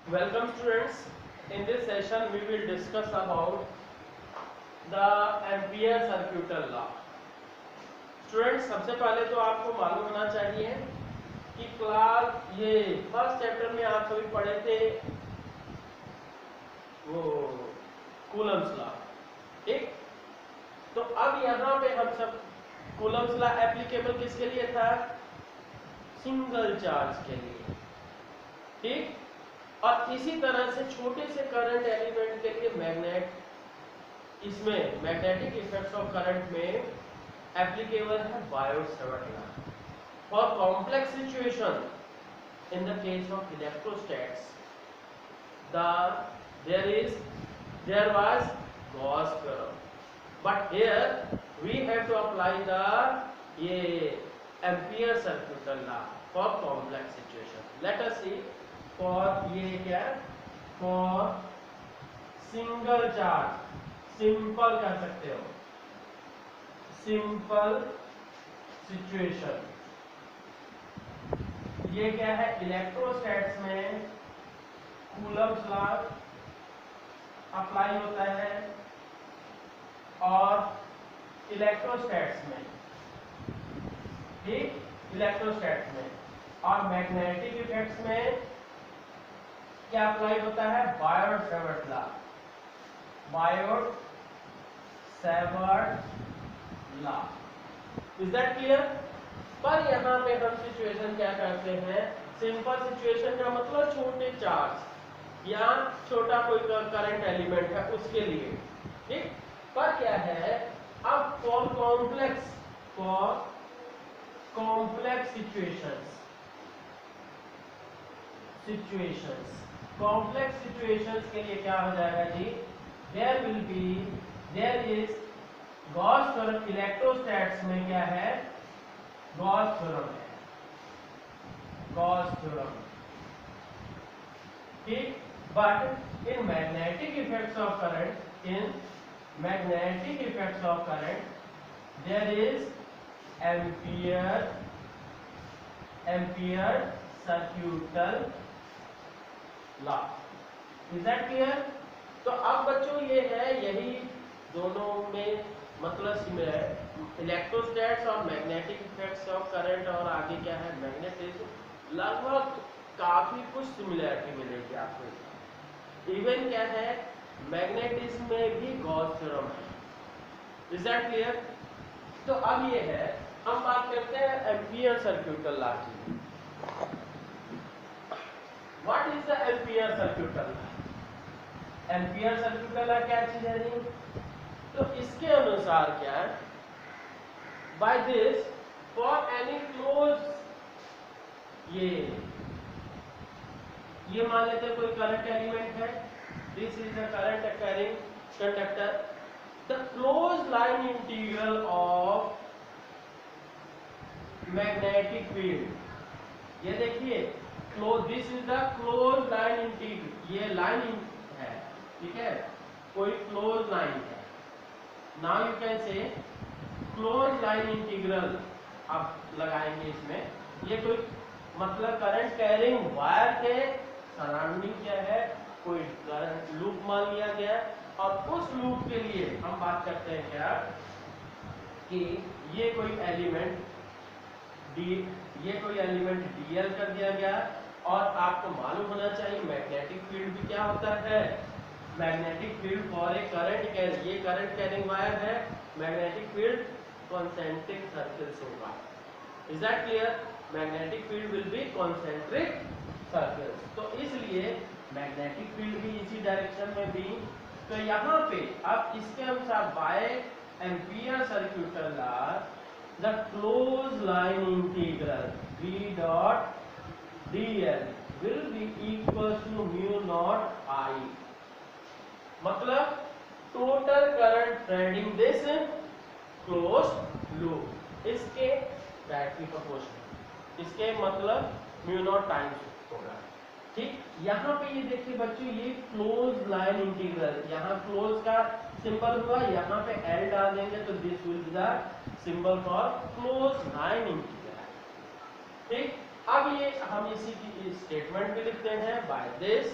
Welcome students. In this session we will discuss about the ampere सर्क्यूटल law. Students सबसे पहले तो आपको मालूम होना चाहिए कि क्लास ये फर्स्ट चैप्टर में आप सभी पढ़े थे वो कूलम्स लॉ. ठीक, तो अब यहाँ पे हम सब कूलम्स लॉ एप्लीकेबल किसके लिए था? सिंगल चार्ज के लिए. ठीक, और इसी तरह से छोटे से करंट एलिमेंट के लिए इसमें मैग्नेटिक इफेक्ट्स ऑफ करंट में एप्लीकेबल है Biot Savart law. For complex situation in the case of electrostatics there was Gauss theorem, but here we have to apply the ये ampere सर्क्यूटल law for complex situation. Let us see for ये क्या for single charge, simple कह सकते हो, simple situation. ये क्या है? इलेक्ट्रोस्टैट्स में कूलम्स लॉ अप्लाई होता है और इलेक्ट्रोस्टैट्स में, ठीक, इलेक्ट्रोस्टैट्स में. और मैग्नेटिक इफेक्ट्स में क्या अप्लाई होता है? Biot Savart law. Biot-Savart law. Is that clear? पर यहाँ पे हम सिचुएशन क्या करते हैं? सिंपल सिचुएशन का मतलब छोटे चार्ज या छोटा कोई करंट एलिमेंट है उसके लिए. ठीक, पर क्या है अब for complex situations complex situations के लिए क्या हो जाएगा जी? There is Gauss theorem. Electrostatics में क्या है? गॉस थ्योरम है. Gauss theorem. ठीक, but in magnetic effects of current there is ampere सर्क्यूटल law. Is that clear? तो अब बच्चों ये है, यही दोनों में मतलब सिमिलर इलेक्ट्रोस्टैट्स और मैग्नेटिक इफेक्ट्स ऑफ करंट और आगे क्या है मैग्नेटिज्म, लगभग काफी कुछ सिमिलरिटी मिलेगी आपको. इवन क्या है मैग्नेटिज्म में भी गॉस थ्योरम है. Is that clear? तो अब ये है, हम बात करते हैं एम्पियर सर्क्यूटल लॉ की. What is the ampere सर्क्यूटल law? Ampere सर्क्यूटल law क्या चीज है जी? तो इसके अनुसार क्या है? By this for any close, ये मान लेते कोई करंट एलिमेंट है. This is the current carrying conductor. The close line integral of magnetic field. ये देखिए this is the close line integral. ये लाइन है, ठीक है, कोई क्लोज लाइन है. Now you can say close line integral आप लगाएंगे इसमें. ये कोई मतलब करंट कैरिंग वायर के सराउंडिंग क्या है, कोई करंट लूप मान लिया गया. और उस लूप के लिए हम बात करते हैं क्या कि ये कोई एलिमेंट डीएल कर दिया गया. और आपको मालूम होना चाहिए मैग्नेटिक फील्ड भी क्या होता है. Magnetic field for a current ये करंट कैरिंग वायर है. मैग्नेटिक फील्ड कॉन्सेंट्रिक सर्कल्स होगा. Is that clear? Magnetic field will B concentric circles. तो इसलिए मैग्नेटिक फील्ड भी इसी डायरेक्शन में भी. तो यहाँ पे अब इसके अनुसार by ampere सर्क्यूटल law the close line integral B dot dl will be equal to mu naught I. मतलब total current threading this closed loop, इसके डायरेक्टली प्रोपोर्शनल, इसके मतलब म्यू नॉट टाइम्स होगा. ठीक, यहाँ पे ये देखिए बच्चों, ये क्लोज लाइन इंटीग्रल, यहाँ क्लोज का सिंबल हुआ, यहाँ पे L डाल देंगे तो this will be the symbol for close line integral. ठीक, अब ये हम इसी की स्टेटमेंट भी लिखते हैं. बाय दिस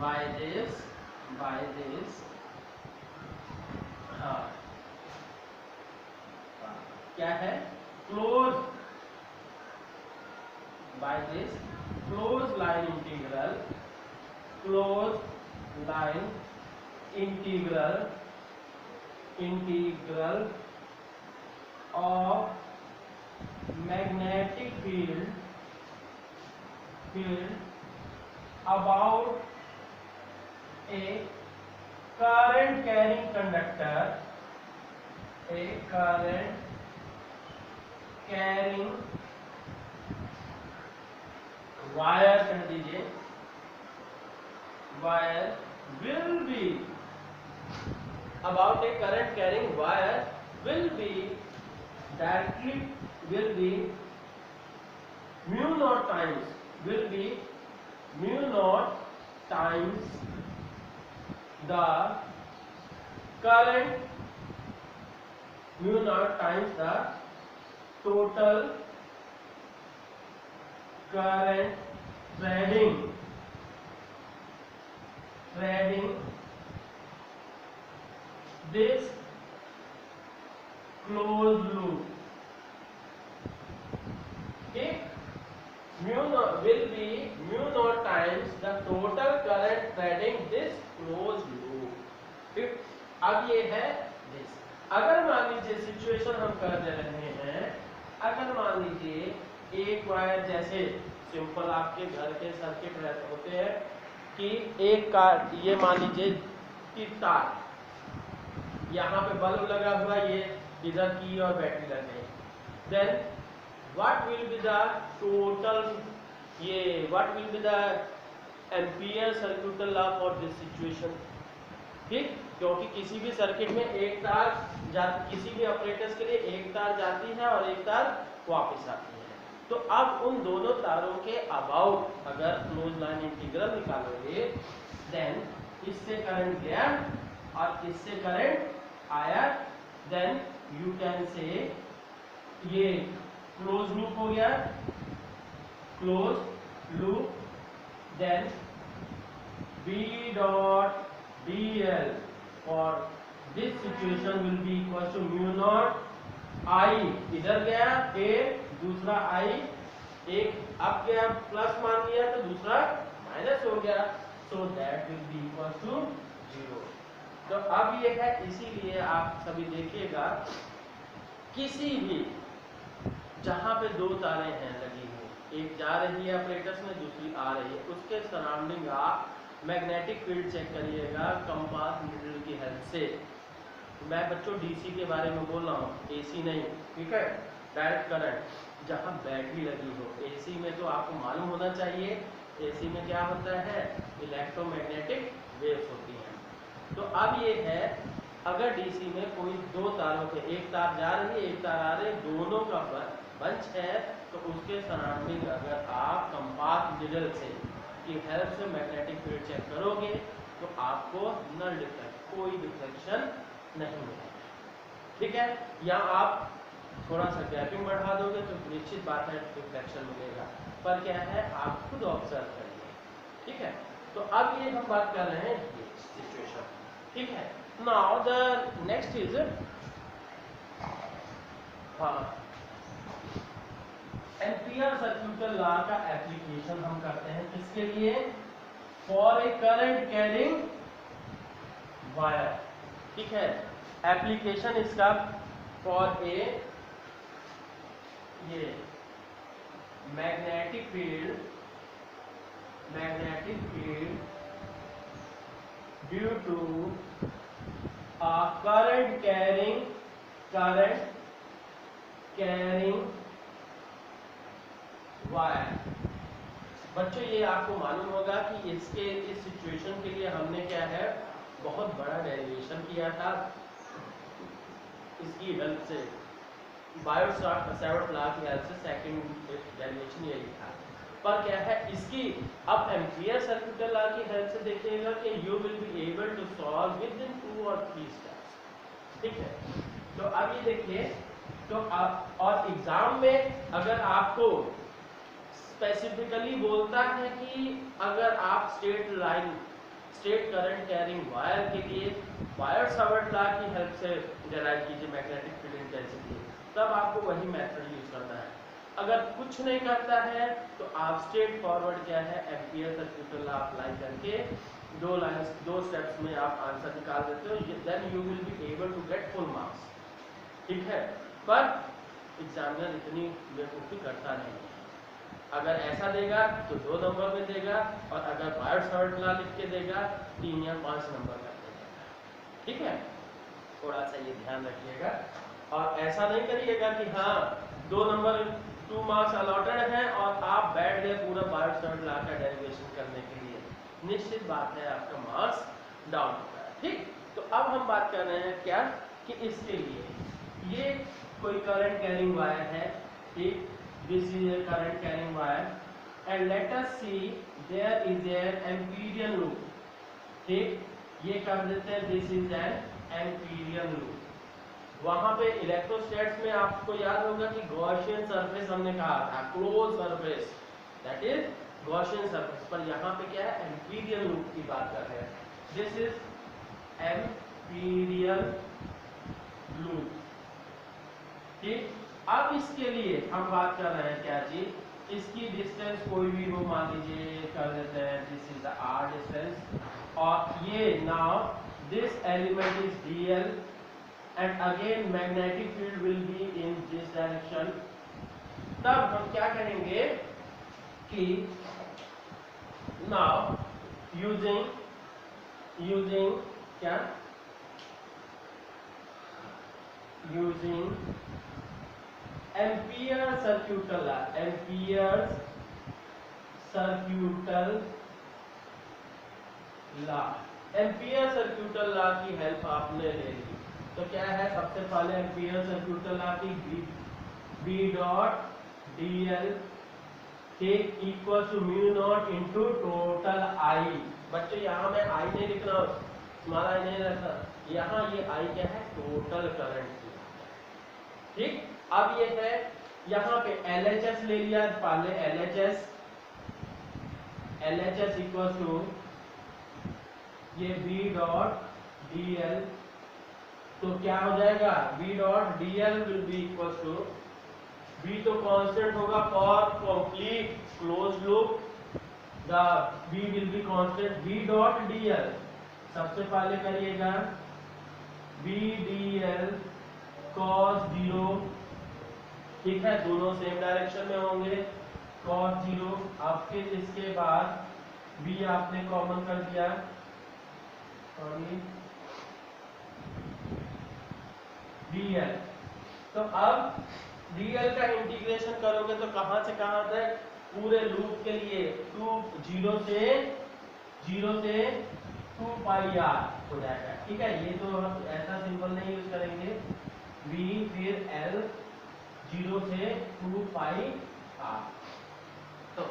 by this हाँ क्या है close by this closed line integral of magnetic field about a current carrying conductor, a current carrying wire कह दीजिए, wire will be about a current carrying wire will be directly will be mu naught times the current mu naught times the total current threading this closed loop. Okay, mu naught will be mu naught times the total current threading this closed loop. ठीक, अब ये है this. अगर मान लीजिए situation हम कर दे रहे हैं, अगर मान लीजिए एक वायर जैसे सिंपल आपके घर के सर्किट रहते होते हैं कि एक का ये मान लीजिए कि तार यहाँ पे बल्ब लगा हुआ, ये इधर की और बैटरी लगे, then what will be the total what will be the ampere सर्क्यूटल law for this situation. ठीक, क्योंकि किसी भी सर्किट में एक तार किसी भी ऑपरेटर्स के लिए एक तार जाती है और एक तार वापस आती है. तो अब उन दोनों तारों के अबाउट अगर क्लोज लाइन इंटीग्रल निकालोगे, देन इससे करंट गया और इससे करंट आया, देन यू कैन से ये क्लोज लूप हो गया, close loop, then B dot dl for this situation will be equal to mu naught I, इधर गया a, दूसरा I, एक अब गया प्लस मान लिया तो दूसरा माइनस हो गया, so that will be equal to 0. तो अब ये है, इसीलिए आप सभी देखिएगा किसी भी जहां पे दो तारें हैं लगी हुई, एक जा रही है ऑपरेटर्स में, दूसरी आ रही है, उसके सराउंडिंग आप मैग्नेटिक फील्ड चेक करिएगा कंपास नीडल की हेल्प से. मैं बच्चों डीसी के बारे में बोल रहा हूँ, एसी नहीं, ठीक है, डायरेक्ट करंट जहाँ बैटरी लगी हो. एसी में तो आपको मालूम होना चाहिए, एसी में क्या होता है, इलेक्ट्रोमैग्नेटिक वेव्स होती हैं. तो अब ये है, अगर डीसी में कोई दो तारों के, एक तार जा रही है एक तार आ रही है, दोनों का बंच है, तो उसके सराउंडिंग अगर आप कंपास नीडल से की हेल्प से मैग्नेटिक फील्ड चेक करोगे तो आपको नल डिफ्लेक्शन, कोई डिफ्लेक्शन नहीं मिलेगा. ठीक है, या आप थोड़ा सा गैपिंग बढ़ा दोगे तो निश्चित बात है डिफ्लेक्शन मिलेगा, पर क्या है आप खुद ऑब्जर्व करिए. ठीक है, तो अब ये हम बात कर रहे हैं ये सिचुएशन. ठीक है, now the next is ampere सर्क्यूटल law का एप्लीकेशन हम करते हैं किसके लिए, for a current carrying wire. ठीक है, एप्लीकेशन इसका फॉर ए ये magnetic field due to a current carrying wire. बच्चों ये आपको मालूम होगा कि इस सिचुएशन के लिए हमने क्या है बहुत बड़ा डेरिवेशन किया था इसकी हेल्प से, बायो-सावर्ट लॉ की हेल्प से सेकंड डेरिवेशन यही था. पर क्या है इसकी अब एम्पियर सर्क्यूटल लॉ की हेल्प से देखिएगा कि you will be able to solve within 2 और 3 स्टेप्स. ठीक है, तो अब ये देखिए, तो आप और एग्जाम में अगर आपको स्पेसिफिकली बोलता है कि अगर आप straight line straight current carrying wire के लिए बायट-सावर्ट लॉ की हेल्प से डिराइव कीजिए मैग्नेटिक फील्ड इंटेंसिटी, तब आपको वही मेथड यूज करना है। अगर कुछ नहीं करता है तो आप स्ट्रेट फॉरवर्ड क्या है एम्पियर सर्क्यूटल लॉ अप्लाई करके दो स्टेप्स में आप आंसर निकाल देते हो, then you will be able to get full marks. ठीक है, पर एग्जामिनर इतनी बेवकूफ़ी करता नहीं है। अगर ऐसा देगा तो 2 नंबर में देगा, और अगर बायट-सावर्ट लॉ लिख के देगा 3 या 5 नंबर का देगा। ठीक है, थोड़ा सा ये ध्यान रखिएगा, और ऐसा नहीं करिएगा कि हाँ 2 नंबर 2 मार्क्स अलॉटेड हैं और आप बैठ गए पूरा बायट-सावर्ट लॉ का डेरिवेशन करने के लिए, निश्चित बात है आपका मार्क्स डाउन होगा। ठीक, तो अब हम बात कर रहे हैं क्या कि इसके लिए ये कोई करंट कैरिंग वायर है। ठीक, this is a current carrying wire and let us see there is an amperial loop। ठीक, ये कर देते हैं this is an amperial loop। वहां पे इलेक्ट्रोस्टैट्स में आपको याद होगा कि गॉसियन सरफेस हमने कहा था, close surface, that is Gaussian surface, पर यहाँ पे क्या है एम्पीरियल लूप की बात कर रहे हैं। This is Amperian loop. ठीक, अब इसके लिए हम बात कर रहे हैं क्या चीज, इसकी डिस्टेंस कोई भी हो, मान लीजिए कर देते हैं this is the R distance, और ये now this element is dl and again magnetic field will be in this direction. तब हम क्या करेंगे कि नाउ यूजिंग क्या, using ampere सर्क्यूटल law, ampere सर्क्यूटल law, ampere सर्क्यूटल law की हेल्प आपने ले ली। तो क्या है, सबसे पहले एम्पियर सर्क्यूटल लॉ की B dot D L equal to mu naught into total I. बच्चों यहाँ मैं आई नहीं लिख रहा हूँ, स्मॉल आई नहीं रहता, यहाँ ये आई क्या है टोटल करंट की। ठीक, अब ये है यहाँ पे LHS ले लिया पहले, LHS इक्वल टू ये B डॉट DL, तो क्या हो जाएगा B dot DL will be equal to, B तो कांस्टेंट होगा for complete close loop, the B will be constant, B dot DL सबसे पहले करिएगा B DL cos 0। ठीक है, दोनों सेम डायरेक्शन में होंगे, cos 0। अब फिर इसके बाद b आपने कॉमन कर दिया, सॉरी dl। तो अब dl का इंटीग्रेशन करोगे तो कहां से कहां तक, पूरे लूप के लिए 0 से 2 पाई r हो जाएगा। ठीक है, ये तो हम ऐसा सिंबल नहीं यूज करेंगे, v फिर l 0 से 2 पाई r। तो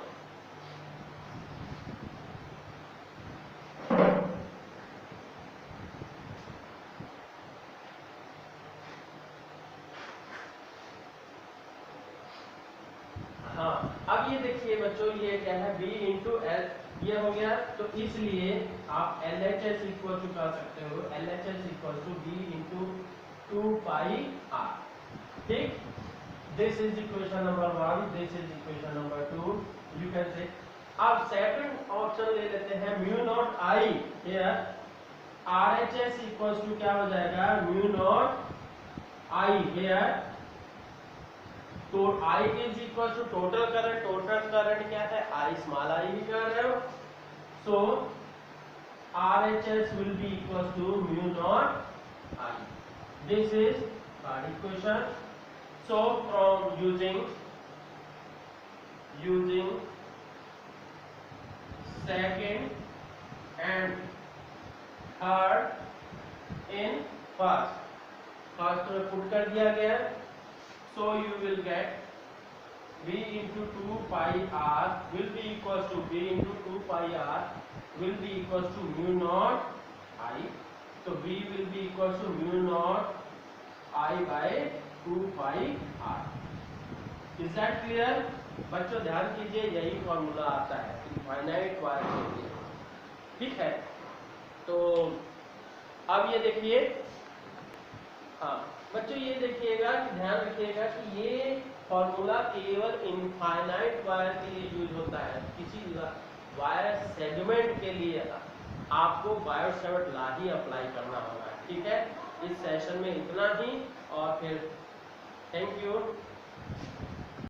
हाँ, अब ये देखिए बच्चों, ये क्या है b इंटू एल, ये हो गया, तो इसलिए आप LHS इक्वल टू कर सकते हो, LHS equal to b into 2 pi r। ठीक, this is equation number 1, this is equation number 2, you can say। अब सेकंड ऑप्शन ले लेते हैं mu naught I, here RHS equals to क्या हो जाएगा म्यू नॉट आई, here तो I is equal to total current क्या है I स्मॉल आई भी कर रहे हो, so RHS will be equal to mu naught I. This is third equation. So from using second and third in first में put कर दिया गया, so you will get v into 2 pi r will be equals to v into 2 pi r will be equals to mu naught I, so v will be equals to mu naught I by 2 pi r। Is that clear? बच्चों ध्यान कीजिए, यही formula आता है infinite wire के लिए। ठीक है, तो अब ये देखिए, हाँ बच्चों ये देखिएगा कि ध्यान रखिएगा कि ये फॉर्मूला केवल इनफाइनाइट वायर के लिए यूज होता है, किसी वायर सेगमेंट के लिए आपको बायोट सावर्ट लॉ ही अप्लाई करना होगा। ठीक है, इस सेशन में इतना ही, और फिर थैंक यू।